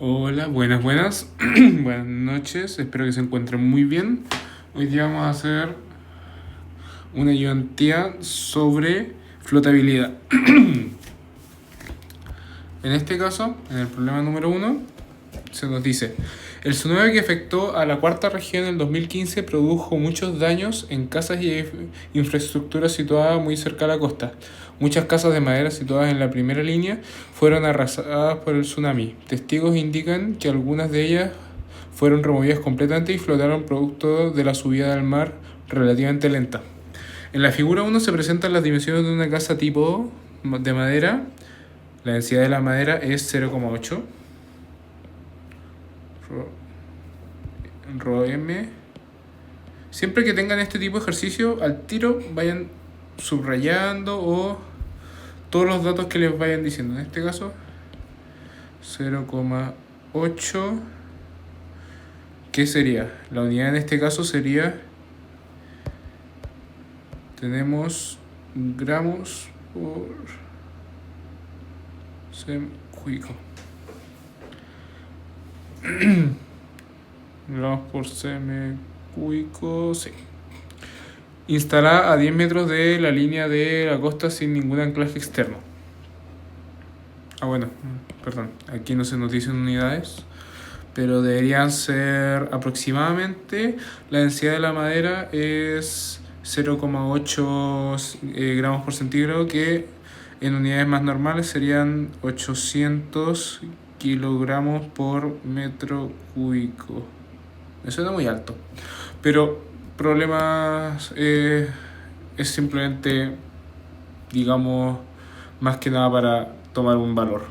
Hola, buenas, buenas. Buenas noches, espero que se encuentren muy bien. Hoy día vamos a hacer una ayudantía sobre flotabilidad. En este caso, en el problema número 1, se nos dice: el tsunami que afectó a la cuarta región en el 2015 produjo muchos daños en casas y infraestructuras situadas muy cerca de la costa. Muchas casas de madera situadas en la primera línea fueron arrasadas por el tsunami. Testigos indican que algunas de ellas fueron removidas completamente y flotaron producto de la subida del mar relativamente lenta. En la figura 1 se presentan las dimensiones de una casa tipo de madera. La densidad de la madera es 0,8 ρm. Siempre que tengan este tipo de ejercicio, al tiro vayan subrayando o todos los datos que les vayan diciendo. En este caso, 0,8. ¿Qué sería? La unidad en este caso sería, tenemos gramos por cm cúbico. Gramos por cm cúbico, sí. Instalada a 10 metros de la línea de la costa sin ningún anclaje externo. Bueno, perdón, aquí no se nos dicen unidades, pero deberían ser aproximadamente. La densidad de la madera es 0,8 gramos por centígrado, que en unidades más normales serían 800 kilogramos por metro cúbico. Eso era muy alto, pero problemas es simplemente, digamos, más que nada para tomar un valor.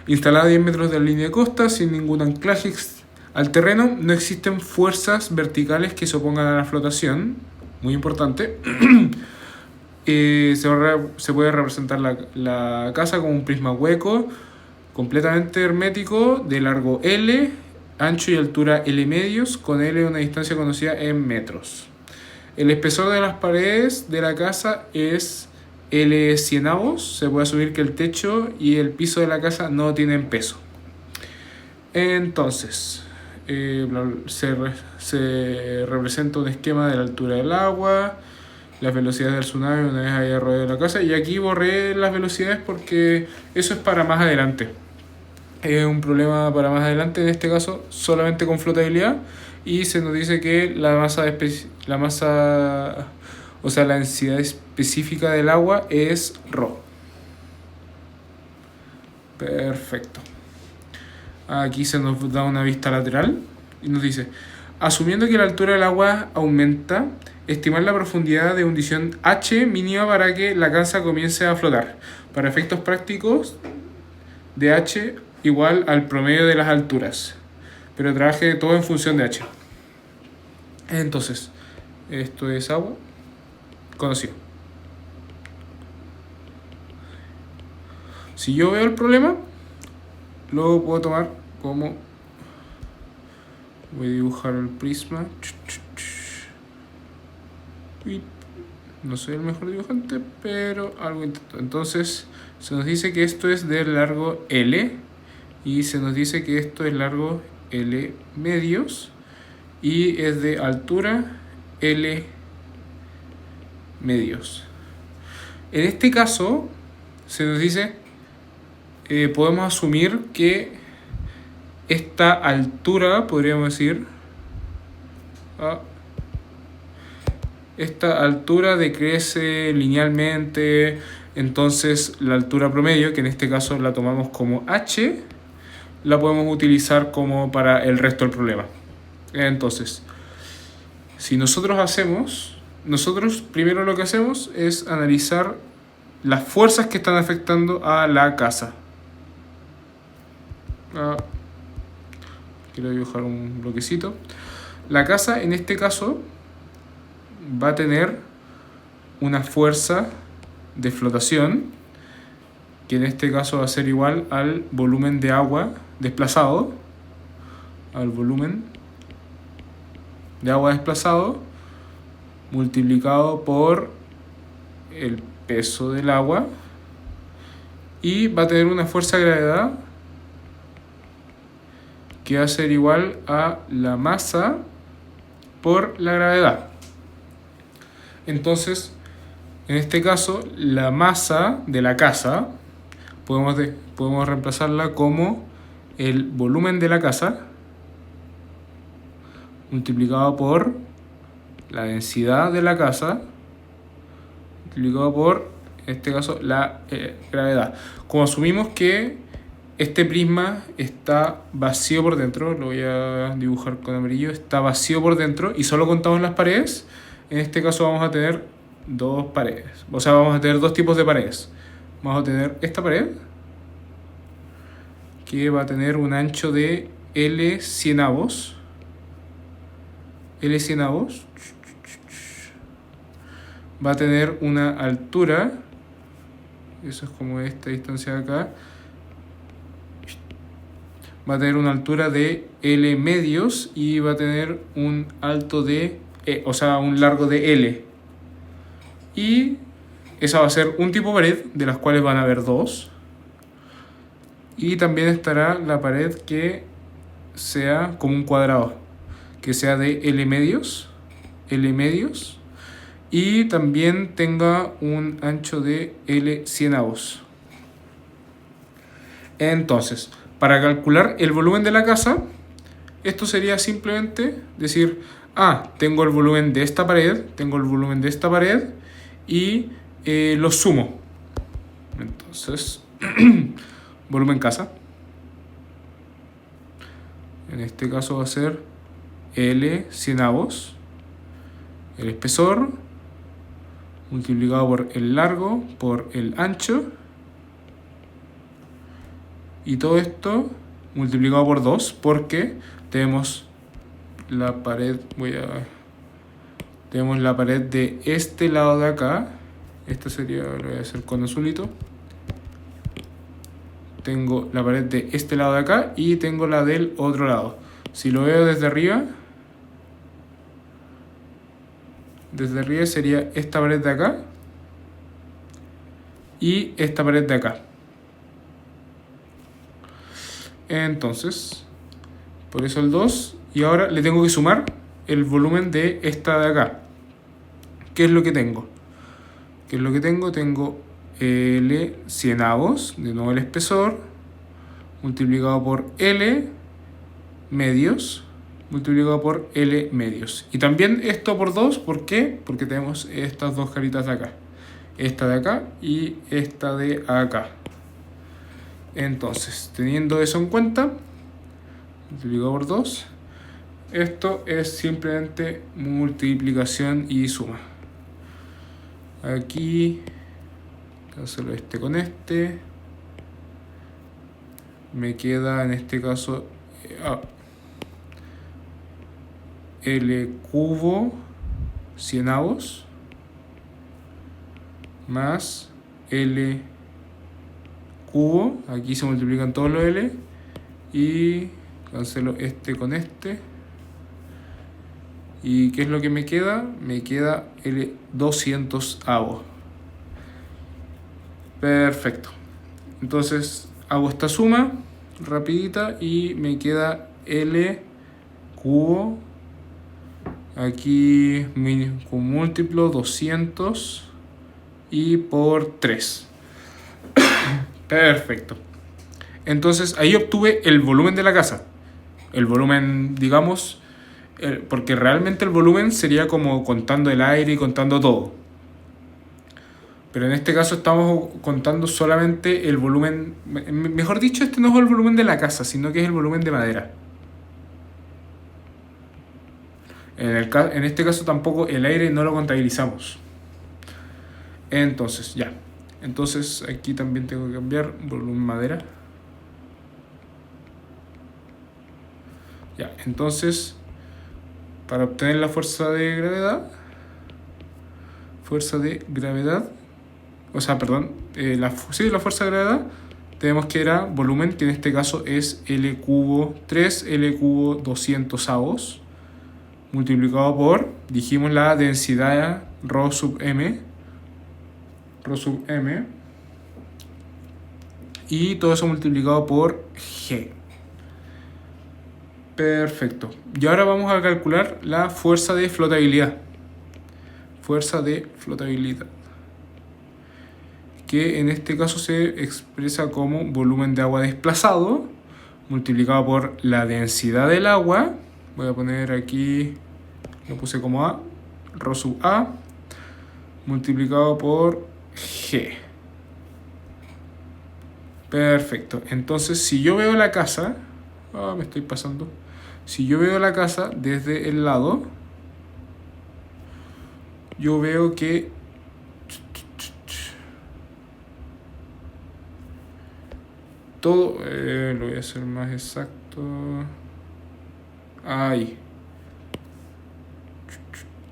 Instalada a 10 metros de la línea de costa, sin ningún anclaje al terreno, no existen fuerzas verticales que se opongan a la flotación. Muy importante. Se puede representar la casa como un prisma hueco, completamente hermético, de largo L, ancho y altura L medios, con L una distancia conocida en metros. El espesor de las paredes de la casa es L cienavos. Se puede asumir que el techo y el piso de la casa no tienen peso. Entonces, se representa un esquema de la altura del agua, las velocidades del tsunami una vez haya rodeado la casa. Y aquí borré las velocidades porque eso es para más adelante. Es un problema para más adelante, en este caso solamente con flotabilidad. Y se nos dice que la densidad específica del agua es ρ. Perfecto. Aquí se nos da una vista lateral y nos dice: asumiendo que la altura del agua aumenta, estimar la profundidad de hundición H mínima para que la casa comience a flotar. Para efectos prácticos, de H igual al promedio de las alturas, pero trabaje todo en función de H. Entonces, esto es agua conocido. Si yo veo el problema, lo puedo tomar como, voy a dibujar el prisma. No soy el mejor dibujante, pero algo intento. Entonces se nos dice que esto es de largo L y se nos dice que esto es largo L medios y es de altura L medios. En este caso se nos dice, podemos asumir que esta altura, podríamos decir, esta altura decrece linealmente. Entonces la altura promedio, que en este caso la tomamos como H, la podemos utilizar como para el resto del problema. Entonces, si nosotros primero lo que hacemos es analizar las fuerzas que están afectando a la casa. Quiero dibujar un bloquecito. La casa en este caso va a tener una fuerza de flotación, que en este caso va a ser igual al volumen de agua desplazado, multiplicado por el peso del agua, y va a tener una fuerza de gravedad que va a ser igual a la masa por la gravedad. Entonces, en este caso, la masa de la casa podemos reemplazarla como el volumen de la casa multiplicado por la densidad de la casa multiplicado por, en este caso, la gravedad. Como asumimos que este prisma está vacío por dentro, lo voy a dibujar con amarillo, está vacío por dentro y solo contamos las paredes, en este caso vamos a tener dos paredes, o sea, vamos a tener dos tipos de paredes. Vamos a tener esta pared, que va a tener un ancho de L cienavos, va a tener una altura, eso es como esta distancia de acá, va a tener una altura de L medios y va a tener un alto de, o sea, un largo de L. Y esa va a ser un tipo de pared, de las cuales van a haber dos. Y también estará la pared que sea como un cuadrado, que sea de L medios, y también tenga un ancho de L cienavos. Entonces, para calcular el volumen de la casa, esto sería simplemente decir, tengo el volumen de esta pared, y los sumo. Entonces, volumen casa, en este caso va a ser L cienavos, el espesor multiplicado por el largo por el ancho, y todo esto multiplicado por 2 porque tenemos la pared, tenemos la pared de este lado de acá, esta sería, lo voy a hacer con azulito, tengo la pared de este lado de acá y tengo la del otro lado. Si lo veo desde arriba sería esta pared de acá y esta pared de acá. Entonces, por eso el 2, y ahora le tengo que sumar el volumen de esta de acá. ¿Qué es lo que tengo? Tengo L cienavos, de nuevo el espesor, multiplicado por L medios, multiplicado por L medios. Y también esto por 2, ¿por qué? Porque tenemos estas dos caritas de acá. Esta de acá y esta de acá. Entonces, teniendo eso en cuenta, multiplicado por 2, esto es simplemente multiplicación y suma. Aquí, hacerlo este con este, me queda en este caso L cubo cienavos más L cubo, aquí se multiplican todos los L, y cancelo este con este. ¿Y qué es lo que me queda? Me queda L 200avo. Perfecto. Entonces hago esta suma rapidita y me queda L cubo, aquí con múltiplo 200 y por 3. Perfecto. Entonces ahí obtuve el volumen de la casa. El volumen, digamos, porque realmente el volumen sería como contando el aire y contando todo. Pero en este caso estamos contando solamente el volumen, mejor dicho, este no es el volumen de la casa, sino que es el volumen de madera. En este caso tampoco el aire no lo contabilizamos. Entonces, ya. Entonces aquí también tengo que cambiar volumen madera. Ya, entonces, para obtener la fuerza de gravedad, la fuerza de gravedad, tenemos que era volumen, que en este caso es L cubo 3, L cubo 200avos, multiplicado por, dijimos, la densidad ρ sub m, y todo eso multiplicado por G. Perfecto. Y ahora vamos a calcular la fuerza de flotabilidad. Fuerza de flotabilidad, que en este caso se expresa como volumen de agua desplazado multiplicado por la densidad del agua. Voy a poner aquí, lo puse como A, ρ sub A, multiplicado por G. Perfecto. Entonces, si yo veo la casa, me estoy pasando. Si yo veo la casa desde el lado, yo veo que todo, lo voy a hacer más exacto. Ahí.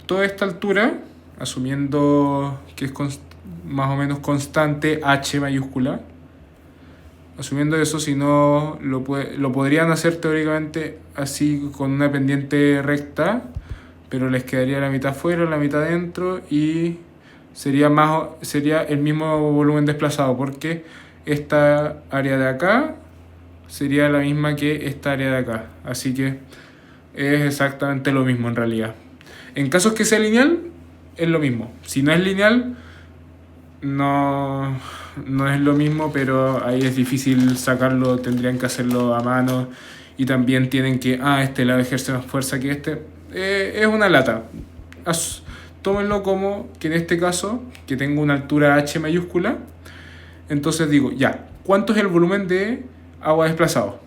Toda esta altura, asumiendo que es más o menos constante, H mayúscula. Asumiendo eso, si no, lo podrían hacer teóricamente así con una pendiente recta, pero les quedaría la mitad fuera, la mitad dentro y sería el mismo volumen desplazado, porque esta área de acá sería la misma que esta área de acá. Así que es exactamente lo mismo en realidad. En casos que sea lineal, es lo mismo. Si no es lineal, no es lo mismo, pero ahí es difícil sacarlo, tendrían que hacerlo a mano y también tienen que, este lado ejerce más fuerza que este. Es una lata. Tómenlo como que en este caso, que tengo una altura H mayúscula, entonces digo, ya, ¿cuánto es el volumen de agua desplazado?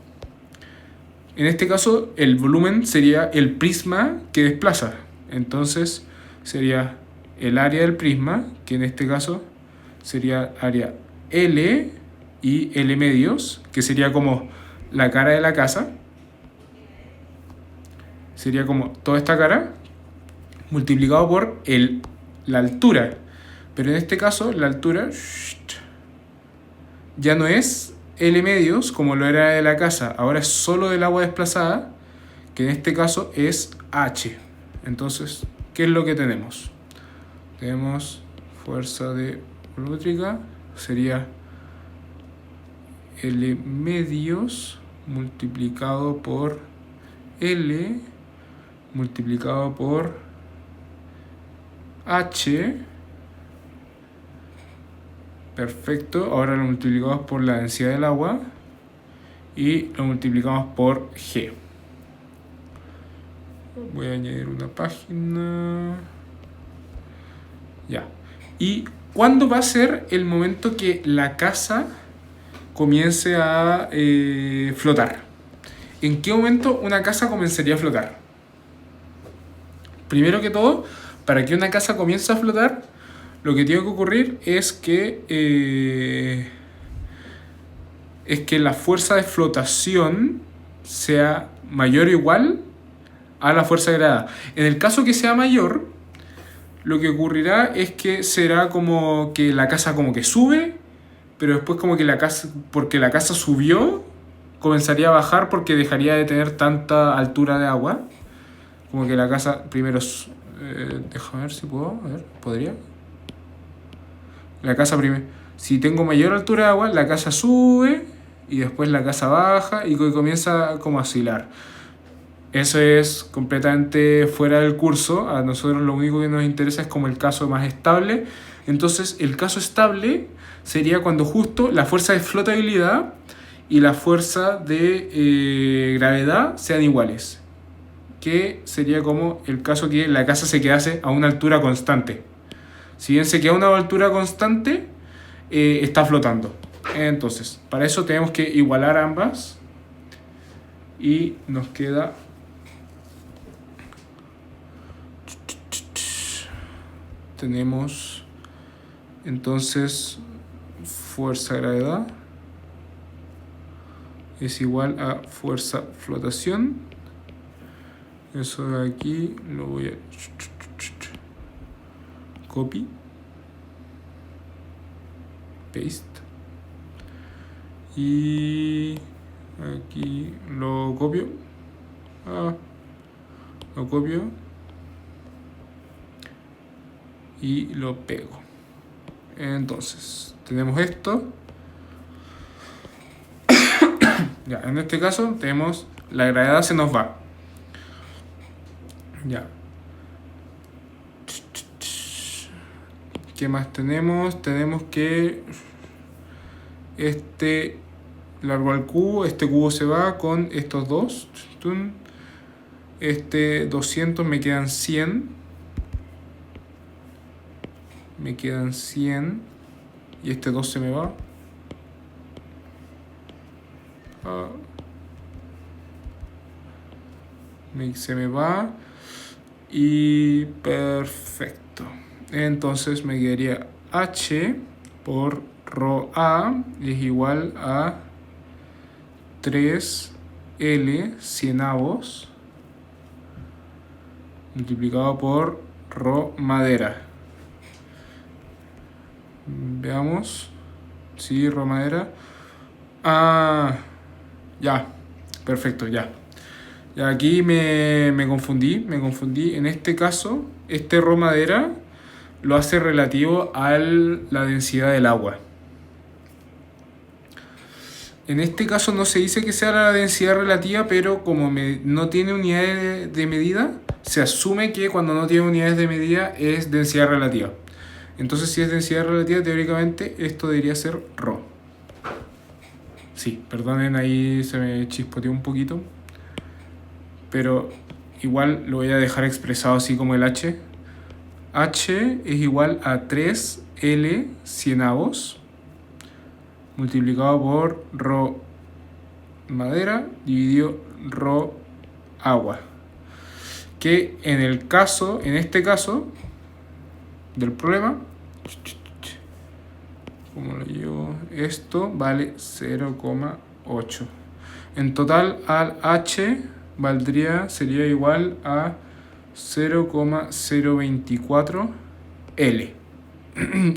En este caso, el volumen sería el prisma que desplaza. Entonces, sería el área del prisma, que en este caso sería área L y L medios, que sería como la cara de la casa. Sería como toda esta cara multiplicado por la altura. Pero en este caso, la altura ya no es L medios como lo era de la casa, ahora es solo del agua desplazada, que en este caso es H. Entonces, ¿qué es lo que tenemos? Tenemos fuerza de volumétrica, sería L medios multiplicado por L multiplicado por H. Perfecto, ahora lo multiplicamos por la densidad del agua y lo multiplicamos por G. Voy a añadir una página. Ya. ¿Y cuándo va a ser el momento que la casa comience a flotar? ¿En qué momento una casa comenzaría a flotar? Primero que todo, para que una casa comience a flotar, lo que tiene que ocurrir es que la fuerza de flotación sea mayor o igual a la fuerza de gravedad. En el caso que sea mayor, lo que ocurrirá es que será como que la casa como que sube, pero después como que porque la casa subió, comenzaría a bajar porque dejaría de tener tanta altura de agua. Como que la casa primero... déjame ver si puedo. A ver, ¿podría? La casa primero... Si tengo mayor altura de agua, la casa sube y después la casa baja y comienza como a oscilar. Eso es completamente fuera del curso. A nosotros lo único que nos interesa es como el caso más estable. Entonces, el caso estable sería cuando justo la fuerza de flotabilidad y la fuerza de gravedad sean iguales. Que sería como el caso que la casa se quedase a una altura constante. Si bien se queda a una altura constante, está flotando. Entonces, para eso tenemos que igualar ambas. Y nos queda... Tenemos entonces fuerza-gravedad es igual a fuerza-flotación. Eso de aquí lo voy a copy, paste y aquí lo copio. Lo copio y lo pego. Entonces tenemos esto. Ya, en este caso tenemos la gravedad se nos va. Ya. ¿Qué más tenemos? Tenemos que largo al cubo, este cubo se va con estos dos. Este 200 me quedan 100. Me quedan 100. Y este 2 se me va. Se me va. Y perfecto. Entonces me quedaría H por rho A es igual a 3L cienavos multiplicado por rho madera. Veamos. Sí, rho madera. Ya. Perfecto, ya. Ya aquí me confundí. En este caso, este rho madera lo hace relativo a la densidad del agua. En este caso no se dice que sea la densidad relativa, pero como no tiene unidades de medida, se asume que cuando no tiene unidades de medida es densidad relativa. Entonces, si es densidad relativa, teóricamente esto debería ser ρ. Sí, perdonen, ahí se me chispoteó un poquito. Pero igual lo voy a dejar expresado así como el H. H es igual a 3L cienavos multiplicado por ρ madera dividido ρ agua. Que en este caso del problema, ¿cómo lo llevo? Esto vale 0,8. En total al H sería igual a 0,024 L.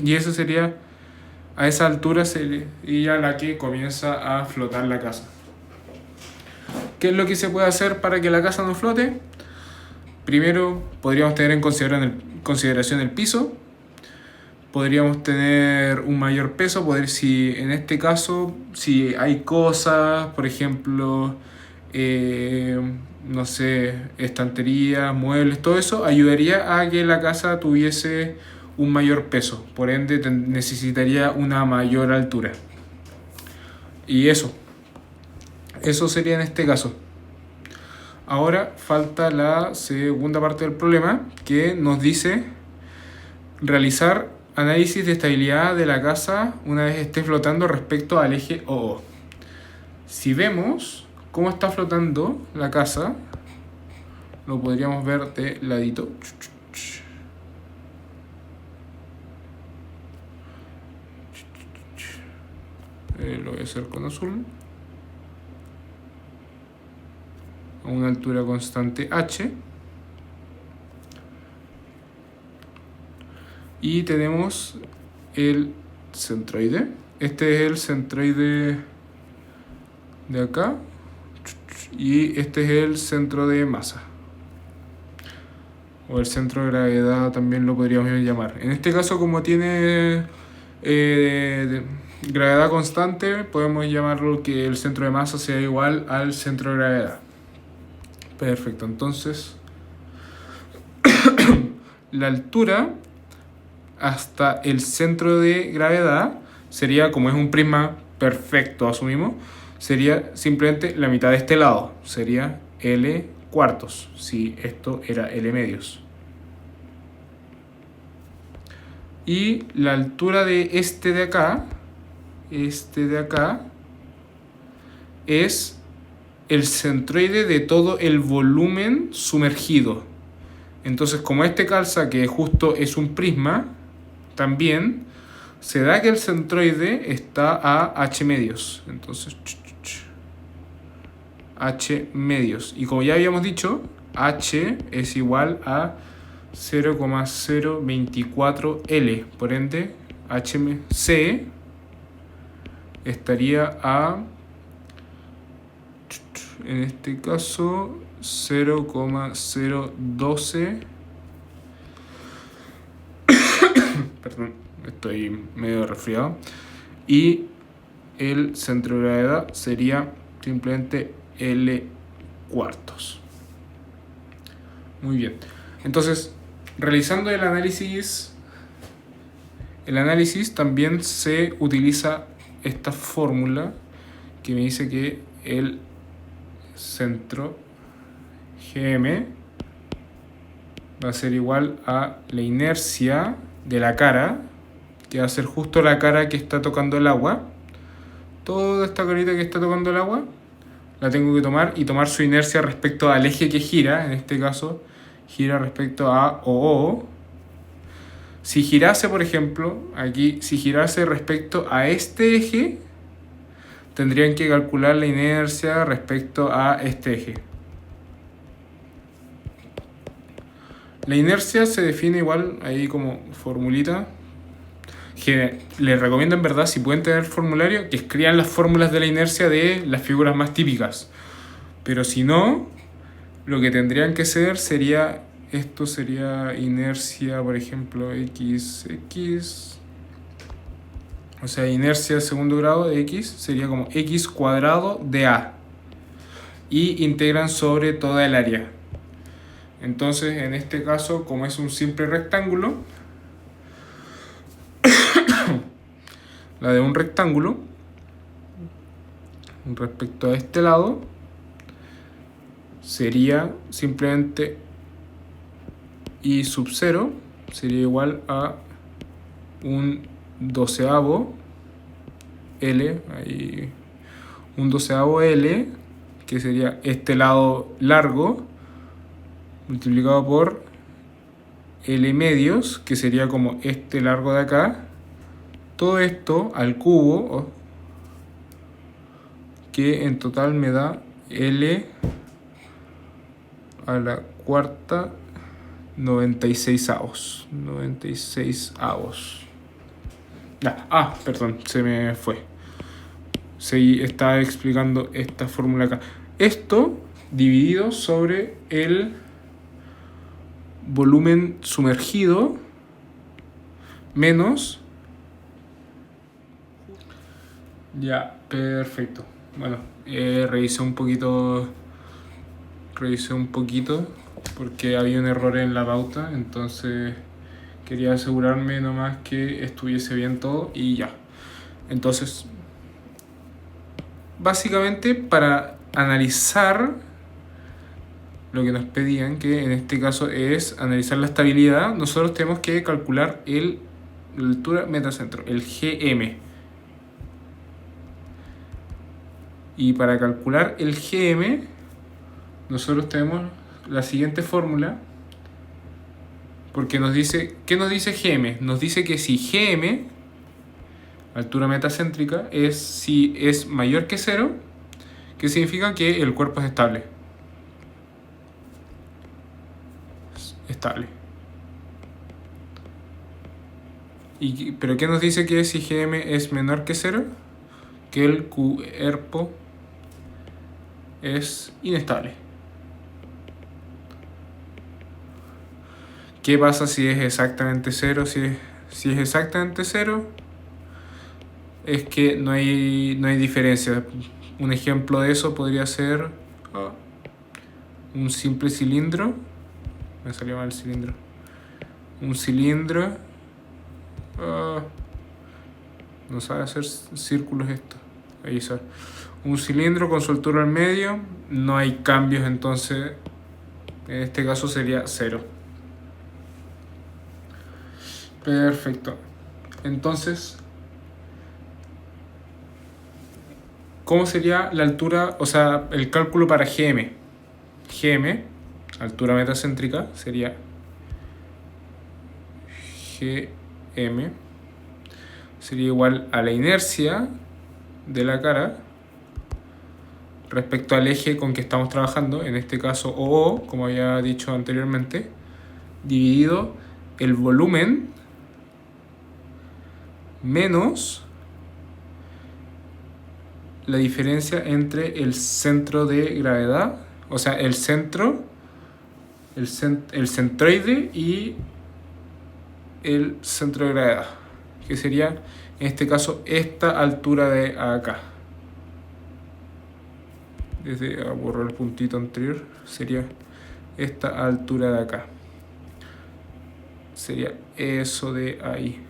Y eso sería, a esa altura sería la que comienza a flotar la casa. ¿Qué es lo que se puede hacer para que la casa no flote? Primero, podríamos tener en consideración el piso. Podríamos tener un mayor peso. Si en este caso, si hay cosas, por ejemplo, no sé, estanterías, muebles, todo eso ayudaría a que la casa tuviese un mayor peso. Por ende, necesitaría una mayor altura. Y eso sería en este caso. Ahora falta la segunda parte del problema, que nos dice realizar análisis de estabilidad de la casa una vez esté flotando respecto al eje OO. Si vemos cómo está flotando la casa, lo podríamos ver de ladito. Lo voy a hacer con azul. A una altura constante h. Y tenemos el centroide. Este es el centroide de acá. Y este es el centro de masa. O el centro de gravedad también lo podríamos llamar. En este caso, como tiene gravedad constante, podemos llamarlo que el centro de masa sea igual al centro de gravedad. Perfecto, entonces la altura hasta el centro de gravedad sería, como es un prisma perfecto, asumimos, sería simplemente la mitad de este lado, sería L cuartos, si esto era L medios. Y la altura de este de acá es el centroide de todo el volumen sumergido. Entonces, como este calza que justo es un prisma, también se da que el centroide está a h medios. Entonces, h medios. Y como ya habíamos dicho, h es igual a 0,024 L. Por ende, HC estaría a, en este caso, 0,012. Perdón, estoy medio resfriado. Y el centro de gravedad sería simplemente L cuartos. Muy bien. Entonces, realizando el análisis también se utiliza esta fórmula que me dice que el centro GM va a ser igual a la inercia de la cara, que va a ser justo la cara que está tocando el agua. Toda esta carita que está tocando el agua la tengo que tomar y tomar su inercia respecto al eje que gira. En este caso gira respecto a OO. Si girase, por ejemplo, aquí, si girase respecto a este eje, tendrían que calcular la inercia respecto a este eje. La inercia se define igual ahí como formulita, que les recomiendo en verdad, si pueden tener formulario, que escriban las fórmulas de la inercia de las figuras más típicas. Pero si no, lo que tendrían que hacer sería, esto sería inercia, por ejemplo, x, o sea, inercia de segundo grado de x sería como x cuadrado de a, y integran sobre toda el área. Entonces, en este caso, como es un simple rectángulo, la de un rectángulo respecto a este lado sería simplemente y sub 0 sería igual a un doceavo L, ahí, un doceavo L, que sería este lado largo, multiplicado por L medios, que sería como este largo de acá. Todo esto al cubo, que en total me da L a la cuarta 96 avos. 96 avos. Perdón, se me fue. Estaba explicando esta fórmula acá. Esto dividido sobre el volumen sumergido menos. Ya, perfecto. Bueno, revisé un poquito porque había un error en la pauta, entonces quería asegurarme nomás que estuviese bien todo y ya. Entonces, básicamente para analizar lo que nos pedían, que en este caso es analizar la estabilidad, nosotros tenemos que calcular la altura metacentro, el GM. Y para calcular el GM, nosotros tenemos la siguiente fórmula, porque nos dice, ¿qué nos dice GM? Nos dice que si GM, altura metacéntrica, si es mayor que 0, ¿qué significa? Que el cuerpo es estable. ¿Pero qué nos dice que si GM es menor que 0? Que el cuerpo es inestable. ¿Qué pasa si es exactamente 0? Si es exactamente 0, es que no hay diferencia. Un ejemplo de eso podría ser un simple cilindro. Me salió mal el cilindro. Un cilindro. No sabe hacer círculos esto. Ahí está. Un cilindro con su altura al medio. No hay cambios, entonces en este caso sería 0. Perfecto. Entonces, ¿cómo sería la altura? O sea, el cálculo para GM. GM, altura metacéntrica, sería GM sería igual a la inercia de la cara respecto al eje con que estamos trabajando, en este caso OO, como había dicho anteriormente, dividido el volumen menos la diferencia entre el centro de gravedad, o sea, el centroide y el centro de gravedad, que sería en este caso esta altura de acá. desde a borrar el puntito anterior, sería esta altura de acá. Sería eso de ahí.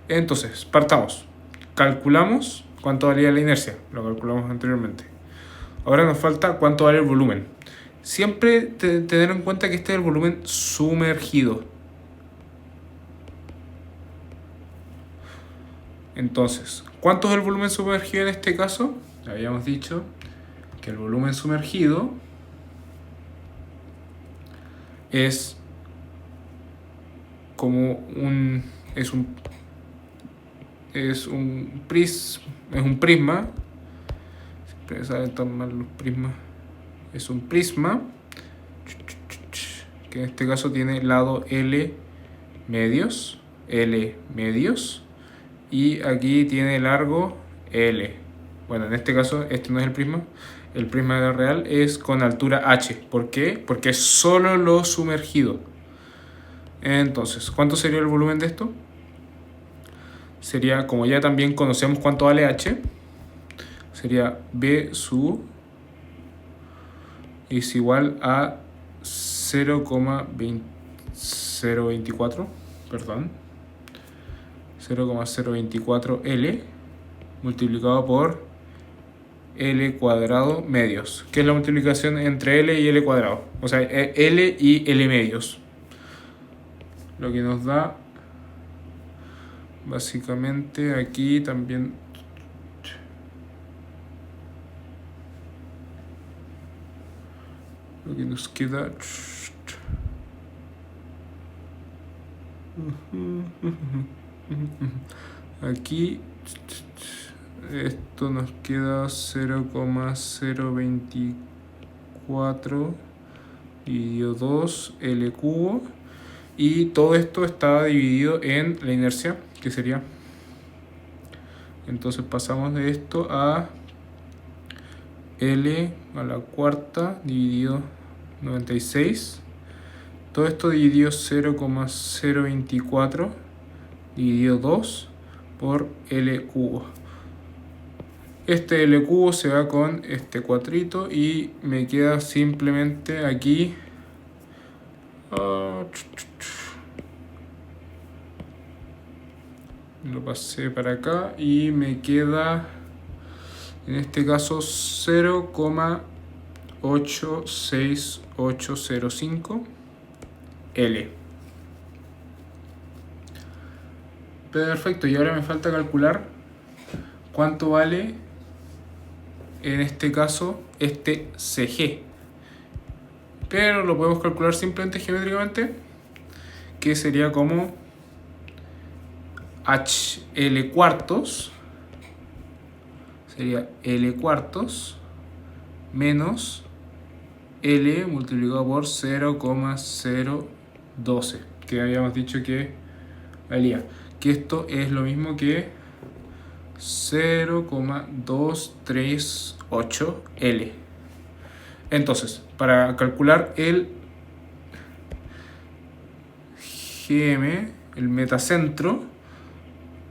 Entonces, partamos. Calculamos cuánto valía la inercia. Lo calculamos anteriormente. Ahora nos falta cuánto vale el volumen. Siempre tener en cuenta que este es el volumen sumergido. Entonces, ¿cuánto es el volumen sumergido en este caso? Habíamos dicho que el volumen sumergido es como un prisma. Siempre salen tan mal los prismas. Es un prisma que en este caso tiene lado L medios, y aquí tiene largo L. Bueno, en este caso este no es el prisma. El prisma real es con altura H. ¿Por qué? Porque es solo lo sumergido. Entonces, ¿cuánto sería el volumen de esto? Sería, como ya también conocemos cuánto vale H, sería B sub es igual a 0,024, perdón, 0,024 L multiplicado por L cuadrado medios, que es la multiplicación entre L y L cuadrado, o sea, L y L medios, lo que nos da básicamente aquí también lo que nos queda aquí, esto nos queda 0,024 dividido 2 L cubo, y todo esto está dividido en la inercia, que sería, entonces pasamos de esto a L a la cuarta dividido 96, todo esto dividido 0,024 dividido 2 por L cubo. Este L cubo se va con este cuatrito y me queda simplemente aquí lo pasé para acá y me queda en este caso 0,86805 L. Perfecto, y ahora me falta calcular cuánto vale en este caso este CG, pero lo podemos calcular simplemente geométricamente, que sería como HL cuartos, sería L cuartos menos L multiplicado por 0,012, que habíamos dicho que valía, que esto es lo mismo que 0,238 L. Entonces, para calcular el GM, el metacentro,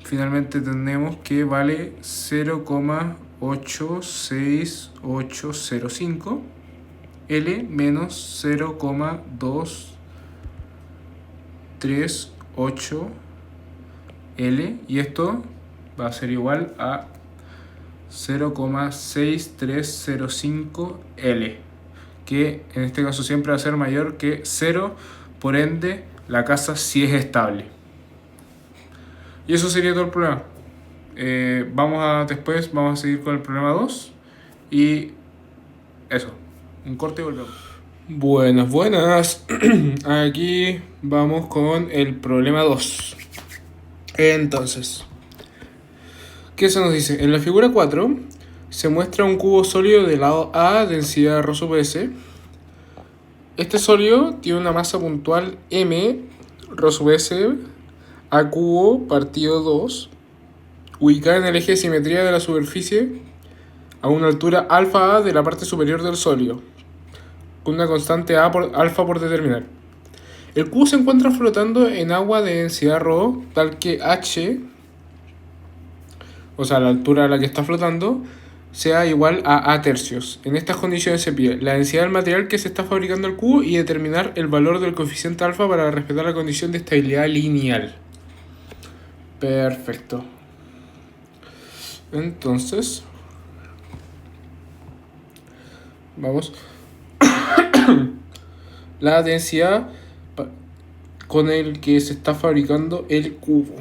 finalmente tenemos que vale 0,86805 L menos 0,238 L, y esto va a ser igual a 0,6305 L, que en este caso siempre va a ser mayor que 0, por ende la casa sí es estable. Y eso sería todo el problema. Después vamos a seguir con el problema 2 y eso, un corte y volvemos. Buenas. Aquí vamos con el problema 2. Entonces, ¿qué se nos dice? En la figura 4 se muestra un cubo sólido de lado A, densidad ρ sub s. Este sólido tiene una masa puntual m, ρ sub s, a cubo partido 2, ubicada en el eje de simetría de la superficie a una altura alfa a de la parte superior del sólido, con una constante alfa por determinar. El cubo se encuentra flotando en agua de densidad ρ, tal que h, o sea, la altura a la que está flotando, sea igual a A tercios. En estas condiciones se pide la densidad del material que se está fabricando el cubo y determinar el valor del coeficiente alfa para respetar la condición de estabilidad lineal. Perfecto. Entonces, vamos. La densidad con el que se está fabricando el cubo.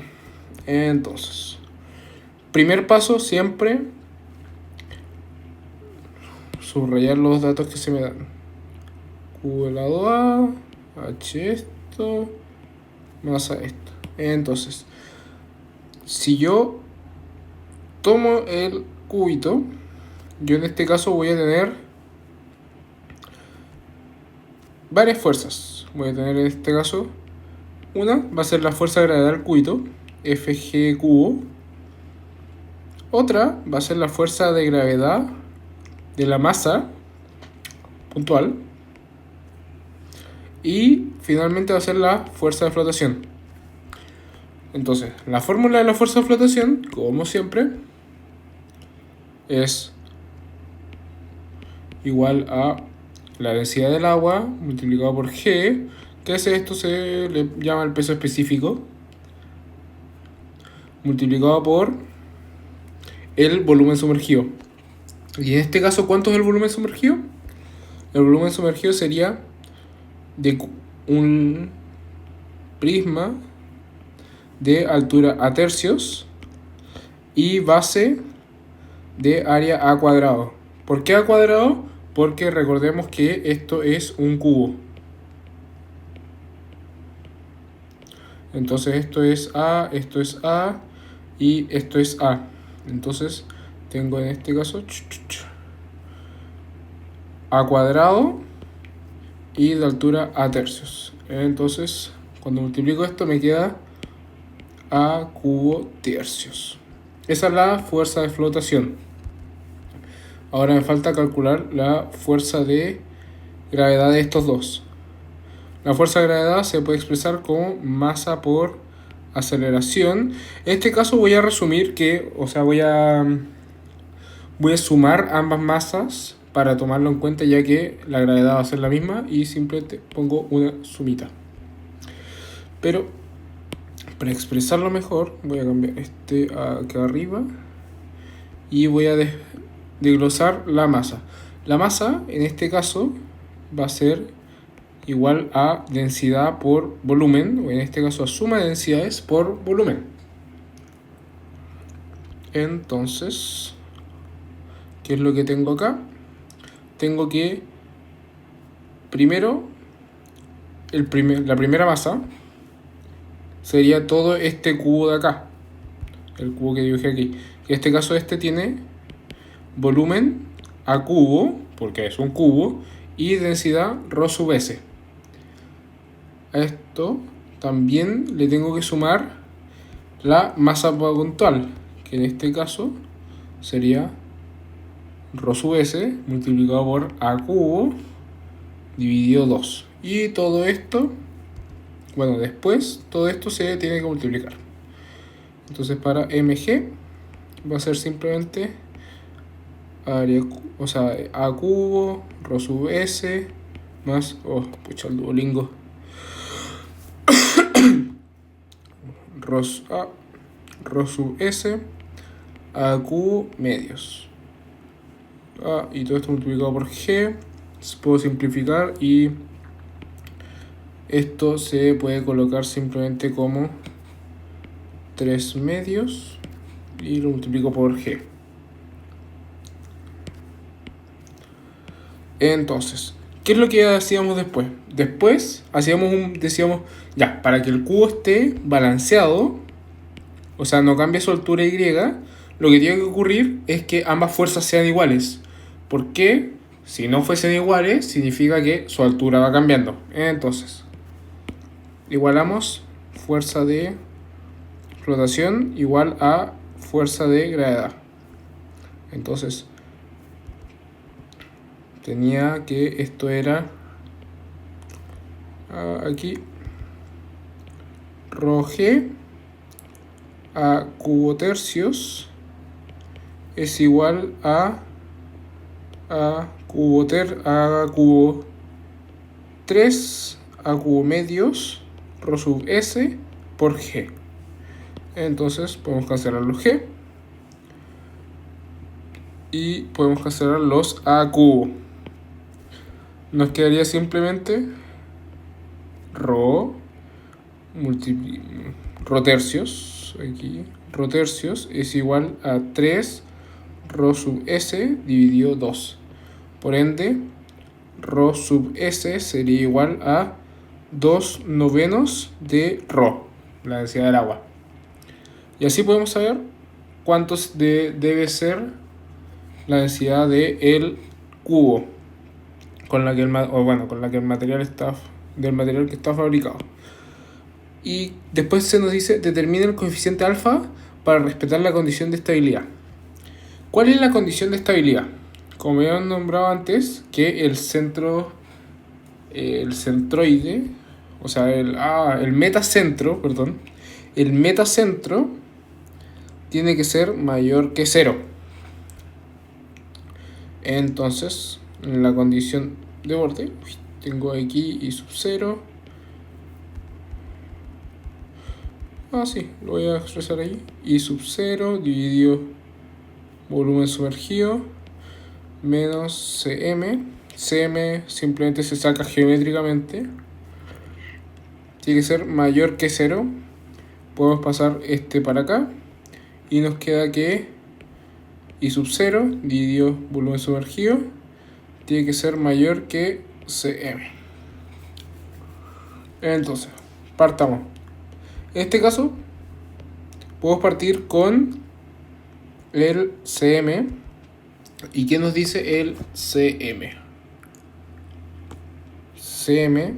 Entonces, primer paso siempre subrayar los datos que se me dan. Cubo helado A, H esto, masa esto. Entonces, si yo tomo el cubito, yo en este caso voy a tener varias fuerzas. Voy a tener en este caso una, va a ser la fuerza de gravedad del cubito, Fg cubo. Otra va a ser la fuerza de gravedad de la masa puntual. Y finalmente va a ser la fuerza de flotación. Entonces, la fórmula de la fuerza de flotación, como siempre, es igual a la densidad del agua multiplicado por G, que es esto, se le llama el peso específico, multiplicado por el volumen sumergido. Y en este caso, ¿cuánto es el volumen sumergido? El volumen sumergido sería de un prisma de altura a tercios y base de área a cuadrado. ¿Por qué a cuadrado? Porque recordemos que esto es un cubo. Entonces esto es A y esto es A. Entonces tengo en este caso A cuadrado y de altura a tercios. Entonces cuando multiplico esto me queda A cubo tercios. Esa es la fuerza de flotación. Ahora me falta calcular la fuerza de gravedad de estos dos. La fuerza de gravedad se puede expresar como masa por aceleración. En este caso voy a resumir que, o sea, voy a sumar ambas masas para tomarlo en cuenta, ya que la gravedad va a ser la misma y simplemente pongo una sumita. Pero para expresarlo mejor voy a cambiar este acá arriba y voy a desglosar la masa. La masa en este caso va a ser igual a densidad por volumen, o en este caso a suma de densidades por volumen. Entonces, ¿qué es lo que tengo acá? Tengo que primero la primera masa sería todo este cubo de acá, el cubo que dibujé aquí. En este caso este tiene volumen a cubo, porque es un cubo, y densidad ρ sub s. A esto también le tengo que sumar la masa puntual, que en este caso sería ρ sub s multiplicado por a cubo dividido 2. Y todo esto, bueno, después todo esto se tiene que multiplicar. Entonces para mg va a ser simplemente área, o sea, a cubo ρ sub s más, el Duolingo, ρ sub s a cubo medios. Y todo esto multiplicado por g. Puedo simplificar y esto se puede colocar simplemente como 3 medios y lo multiplico por g. Entonces, ¿qué es lo que hacíamos después? Después decíamos, ya, para que el cubo esté balanceado, o sea, no cambie su altura y, lo que tiene que ocurrir es que ambas fuerzas sean iguales. Porque si no fuesen iguales, significa que su altura va cambiando. Entonces, igualamos fuerza de flotación igual a fuerza de gravedad. Entonces, tenía que esto era aquí ρg a cubo tercios es igual a cubo cubo 3 a cubo medios rho sub s por g. Entonces podemos cancelar los g y podemos cancelar los a cubo. Nos quedaría simplemente rho tercios, aquí, rho tercios es igual a 3 rho sub s dividido 2. Por ende, rho sub s sería igual a 2 novenos de rho, la densidad del agua. Y así podemos saber cuántos debe ser la densidad del cubo con la que el material del material que está fabricado. Y después se nos dice determina el coeficiente alfa para respetar la condición de estabilidad. ¿Cuál es la condición de estabilidad? Como ya han nombrado antes, que el centroide, o sea, el metacentro tiene que ser mayor que 0. Entonces, en la condición de borde, tengo aquí I sub 0. Sí, lo voy a expresar ahí. I sub 0 dividido volumen sumergido menos Cm. Cm simplemente se saca geométricamente. Tiene que ser mayor que 0. Podemos pasar este para acá. Y nos queda que I sub 0 dividido volumen sumergido tiene que ser mayor que Cm. Entonces, partamos. En este caso, podemos partir con el Cm. ¿Y qué nos dice el Cm? Cm,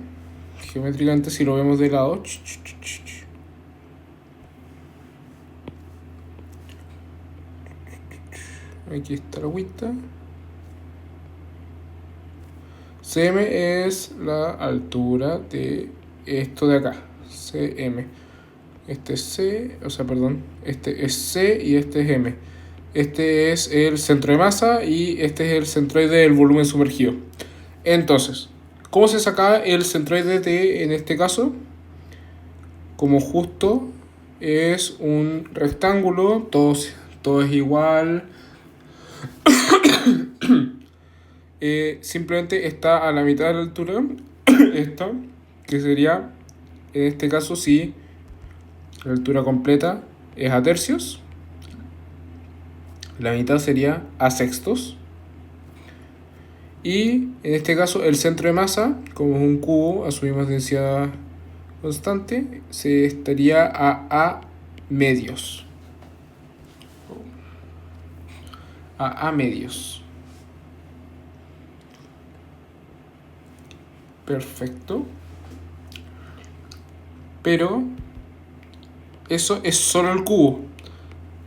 geométricamente, si lo vemos de lado, aquí está la agüita. Cm es la altura de esto de acá. Cm. Este es C, este es C y este es M. Este es el centro de masa y este es el centroide del volumen sumergido. Entonces, ¿cómo se saca el centroide de, en este caso? Como justo es un rectángulo, todo es igual. Simplemente está a la mitad de la altura. Esta, que sería, en este caso, si la altura completa es a tercios, la mitad sería a sextos. Y en este caso el centro de masa, como es un cubo, asumimos densidad constante, se estaría a medios. A medios. Perfecto. Pero eso es solo el cubo.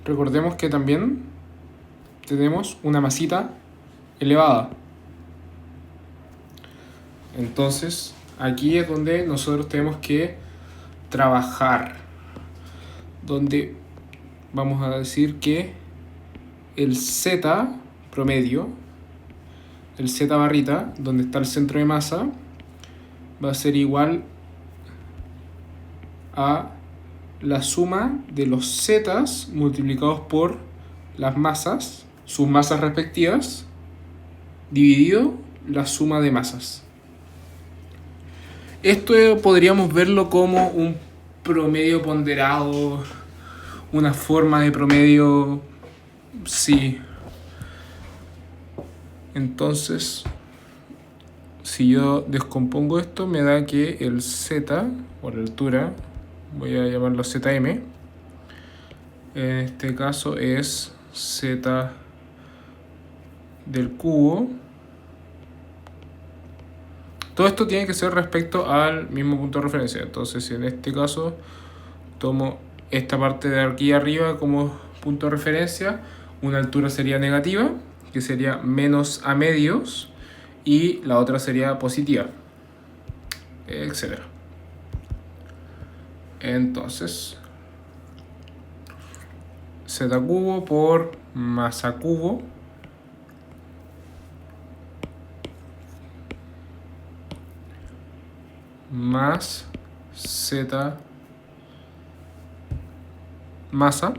Recordemos que también tenemos una masita elevada. Entonces, aquí es donde nosotros tenemos que trabajar. Donde vamos a decir que el Z promedio, el Z barrita, donde está el centro de masa, va a ser igual a la suma de los zetas multiplicados por las masas, sus masas respectivas, dividido la suma de masas. Esto podríamos verlo como un promedio ponderado, una forma de promedio, sí. Entonces, si yo descompongo esto, me da que el Z, o la altura, voy a llamarlo Zm, en este caso es Z del cubo. Todo esto tiene que ser respecto al mismo punto de referencia. Entonces, en este caso, tomo esta parte de aquí arriba como punto de referencia. Una altura sería negativa, que sería menos a medios, y la otra sería positiva, etc. Entonces, z cubo por masa cubo más z masa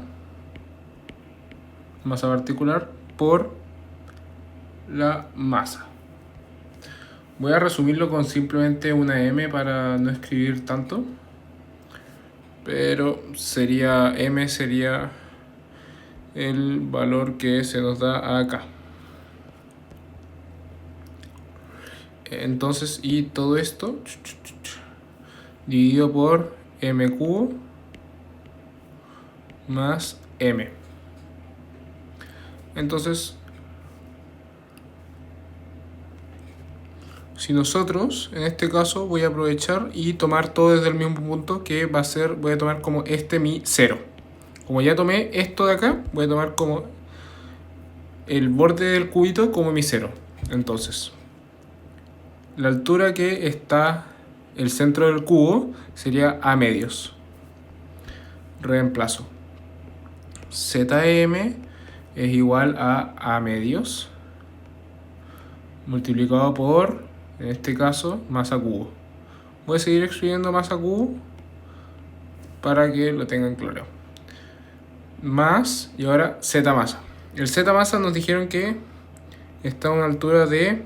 particular por la masa. Voy a resumirlo con simplemente una m para no escribir tanto, pero m sería el valor que se nos da acá. Entonces, y todo esto dividido por m cubo más m. Entonces, si nosotros, en este caso, voy a aprovechar y tomar todo desde el mismo punto, que va a ser, voy a tomar como mi 0. Como ya tomé esto de acá, voy a tomar como el borde del cubito como mi 0. Entonces, la altura que está el centro del cubo sería a medios. Reemplazo. Zm es igual a medios multiplicado por, en este caso, masa cubo. Voy a seguir escribiendo masa cubo para que lo tengan claro. Más, y ahora z masa. El z masa nos dijeron que está a una altura de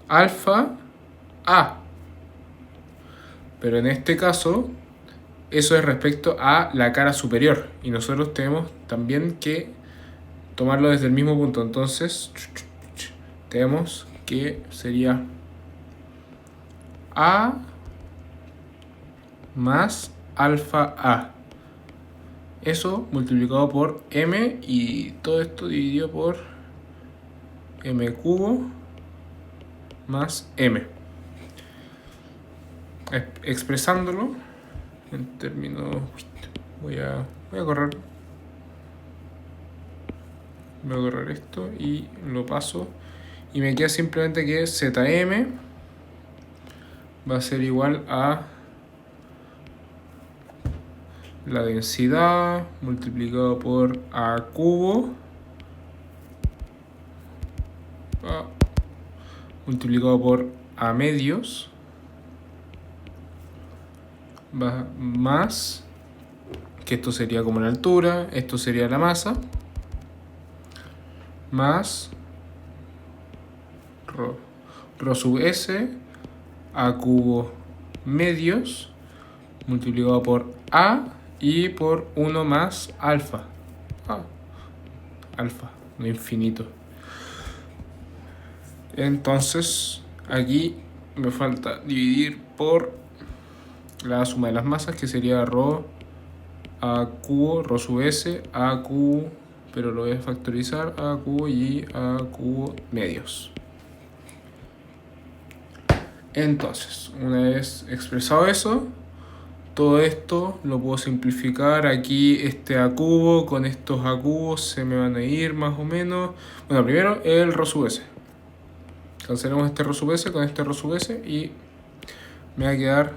alfa a. Pero en este caso, eso es respecto a la cara superior. Y nosotros tenemos también que tomarlo desde el mismo punto. Entonces, tenemos que sería a más alfa a. Eso multiplicado por m y todo esto dividido por m cubo más m. Expresándolo en términos... Voy a correr. Voy a correr esto y lo paso. Y me queda simplemente que Zm va a ser igual a la densidad multiplicado por a cubo multiplicado por a medios más, que esto sería como la altura, esto sería la masa, más rho sub s a cubo medios multiplicado por a y por 1 más alfa. Alfa, no infinito. Entonces, aquí me falta dividir por la suma de las masas, que sería rho a cubo, rho sub s a cubo, pero lo voy a factorizar, a cubo y a cubo medios. Entonces, una vez expresado eso, todo esto lo puedo simplificar. Aquí este a cubo con estos a cubos se me van a ir más o menos. Bueno, primero el rho sub s. Cancelamos este rho sub s con este rho sub s y me va a quedar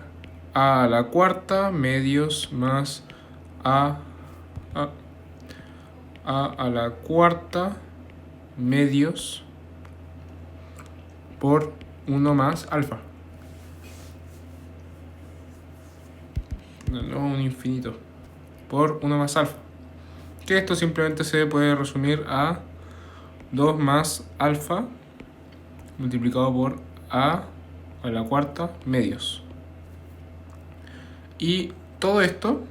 a la cuarta medios más a la cuarta medios por 1 más alfa. No, un infinito. Por 1 más alfa. Que esto simplemente se puede resumir a 2 más alfa multiplicado por a la cuarta medios. Y todo esto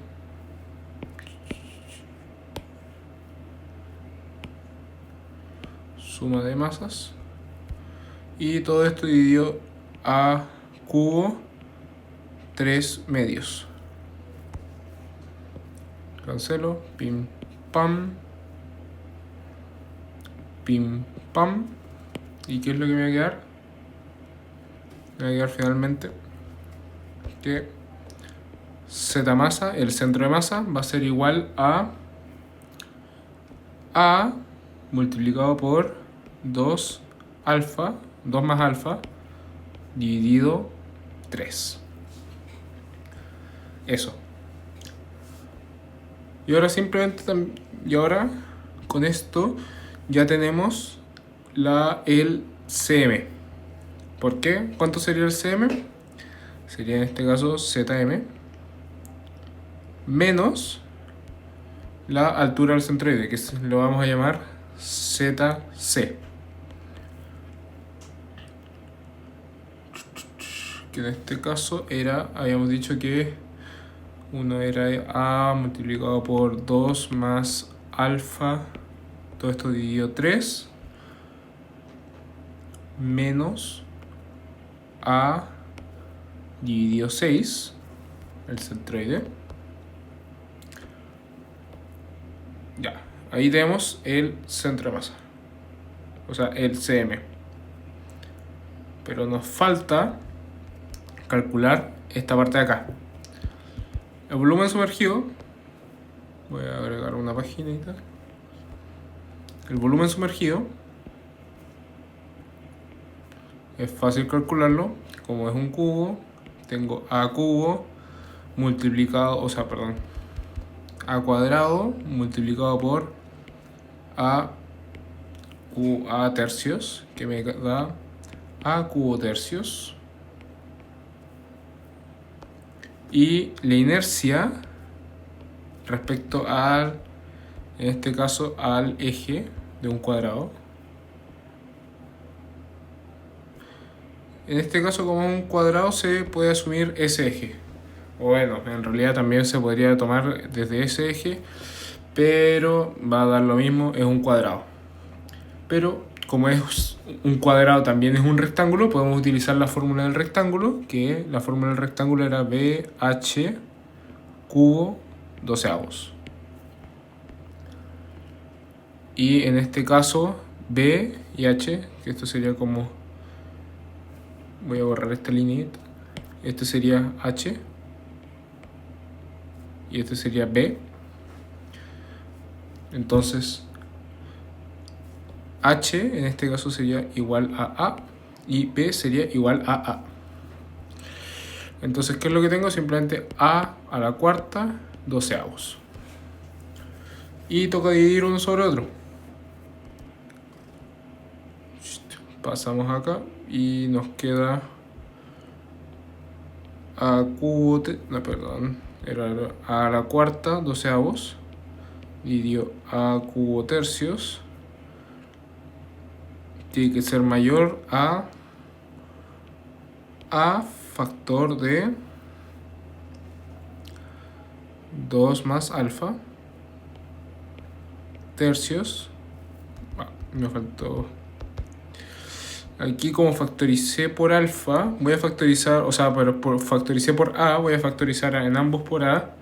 suma de masas. Y todo esto dividido a cubo 3 medios. Cancelo, pim pam, pim pam. ¿Y qué es lo que me va a quedar? Me va a quedar finalmente que z masa, el centro de masa, va a ser igual a multiplicado por 2 alfa, 2 más alfa, dividido 3. Eso. Y ahora simplemente y ahora con esto ya tenemos el CM. ¿Por qué? ¿Cuánto sería el CM? Sería en este caso ZM menos la altura del centroide, que lo vamos a llamar ZC. Que en este caso habíamos dicho que uno era A multiplicado por 2 más alfa, todo esto dividido 3, menos A dividido 6, el centroide. Ya, ahí tenemos el centro de masa, o sea, el CM. Pero nos falta calcular esta parte de acá. El volumen sumergido, voy a agregar una página y tal. El volumen sumergido es fácil calcularlo. Como es un cubo, tengo A cubo multiplicado, A cuadrado multiplicado por A tercios, que me da A cubo tercios. Y la inercia respecto en este caso, al eje de un cuadrado. En este caso, como es un cuadrado, se puede asumir ese eje. O bueno, en realidad también se podría tomar desde ese eje, pero va a dar lo mismo, es un cuadrado. Pero como es un cuadrado también es un rectángulo, podemos utilizar la fórmula del rectángulo, que la fórmula del rectángulo era BH cubo 12avos. Y en este caso B y H, que esto sería como, voy a borrar esta línea, este sería H y este sería B. Entonces H en este caso sería igual a A y B sería igual a A. Entonces, ¿qué es lo que tengo? Simplemente A a la cuarta 12avos. Y toca dividir uno sobre otro. Pasamos acá y nos queda A cubo, era a la cuarta 12avos dividido A cubo tercios. Tiene que ser mayor a factor de 2 más alfa tercios. Me faltó aquí, como factoricé por alfa, voy a factorizar, pero factoricé por A, voy a factorizar en ambos por A.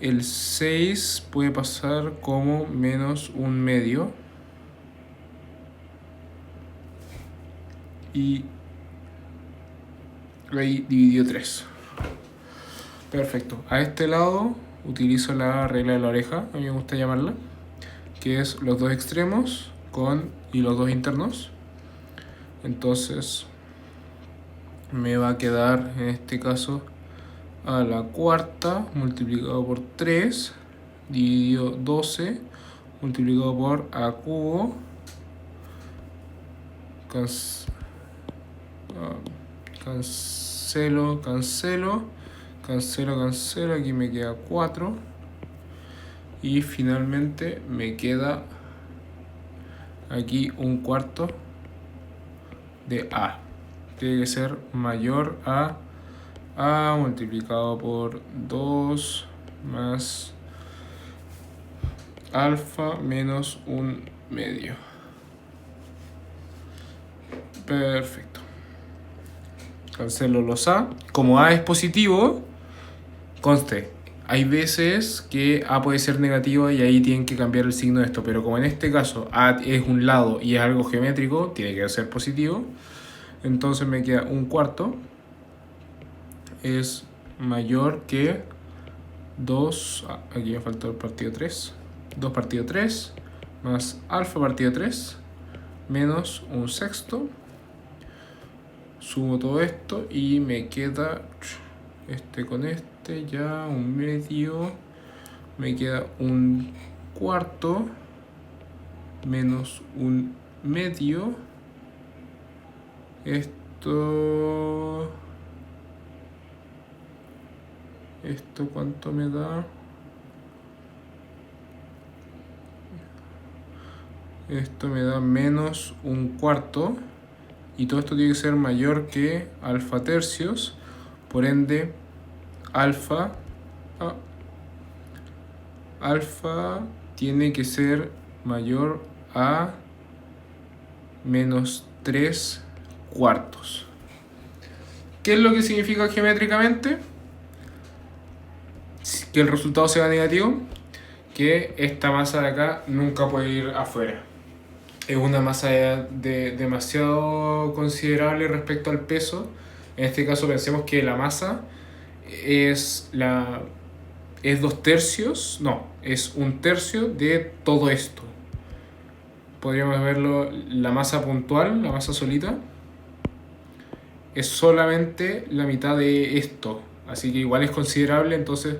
El 6 puede pasar como menos un medio. Y ahí dividido 3. Perfecto. A este lado utilizo la regla de la oreja, a mí me gusta llamarla, que es los dos extremos y los dos internos. Entonces me va a quedar en este caso a la cuarta multiplicado por 3 dividido 12 multiplicado por A cubo cancelo, aquí me queda 4 y finalmente me queda aquí un cuarto de A. Tiene que ser mayor a multiplicado por 2 más alfa menos un medio. Perfecto. Cancelo los A. Como A es positivo, conste, hay veces que A puede ser negativo y ahí tienen que cambiar el signo de esto, pero como en este caso A es un lado y es algo geométrico, tiene que ser positivo. Entonces me queda un cuarto es mayor que 2, aquí me faltó el partido 3, 2 partido 3 más alfa partido 3 menos un sexto. Sumo todo esto y me queda este con este ya un medio me queda un cuarto menos un medio. Esto ¿cuánto me da? Esto me da menos un cuarto. Y todo esto tiene que ser mayor que alfa tercios. Por ende, alfa tiene que ser mayor a menos 3 cuartos. ¿Qué es lo que significa geométricamente? Que el resultado sea negativo, que esta masa de acá nunca puede ir afuera. Es una masa demasiado considerable respecto al peso. En este caso pensemos que la masa es 2/3, no, es 1/3 de todo esto. Podríamos verlo, la masa puntual, la masa solita, es solamente la mitad de esto. Así que igual es considerable, entonces